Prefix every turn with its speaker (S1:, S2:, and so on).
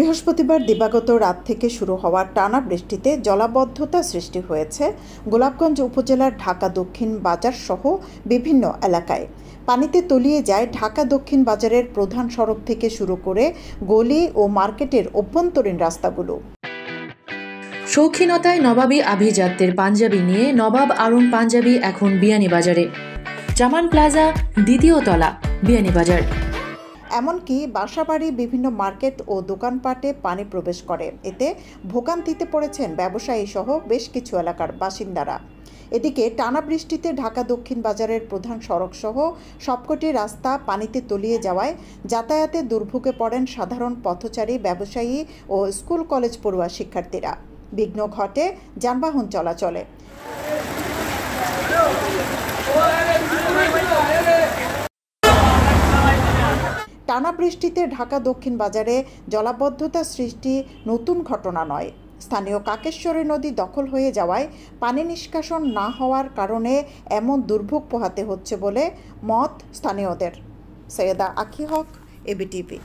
S1: বৃহস্পতিবার দিবাগত রাত থেকে শুরু হওয়া টানা বৃষ্টিতে জলাবদ্ধতা সৃষ্টি হয়েছে গোলাপগঞ্জ উপজেলার ঢাকা দক্ষিণ বাজার সহ বিভিন্ন এলাকায়। পানিতে তলিয়ে যায় ঢাকা দক্ষিণ বাজারের প্রধান সড়ক থেকে শুরু করে গলি ও মার্কেটের অভ্যন্তরীণ রাস্তাগুলো।
S2: শৌখিনতায় নবাবী আভিজাত্যের পাঞ্জাবি নিয়ে নবাব আরং পাঞ্জাবি এখন বিয়ানীবাজারে। জামান প্লাজা, দ্বিতীয় তলা, বিয়ানীবাজার।
S1: এমনকি বাসাবাড়ি, বিভিন্ন মার্কেট ও দোকানপাটে পানি প্রবেশ করে। এতে ভোগান্তিতে পড়েছেন ব্যবসায়ী সহ বেশ কিছু এলাকার বাসিন্দারা। এদিকে টানা বৃষ্টিতে ঢাকা দক্ষিণ বাজারের প্রধান সড়ক সহ সবকটি রাস্তা পানিতে তলিয়ে যাওয়ায় যাতায়াতে দুর্ভোগে পড়েন সাধারণ পথচারী, ব্যবসায়ী ও স্কুল কলেজ পড়ুয়া শিক্ষার্থীরা। বিঘ্ন ঘটে যানবাহন চলাচলে। টানা বৃষ্টিতে ঢাকা দক্ষিণ বাজারে জলাবদ্ধতা সৃষ্টি নতুন ঘটনা নয়। স্থানীয় কাকেশ্বরী নদী দখল হয়ে যাওয়ায় পানি নিষ্কাশন না হওয়ার কারণে এমন দুর্ভোগ পোহাতে হচ্ছে বলে মত স্থানীয়দের। সৈয়দা আখি হক, এবিটিভি।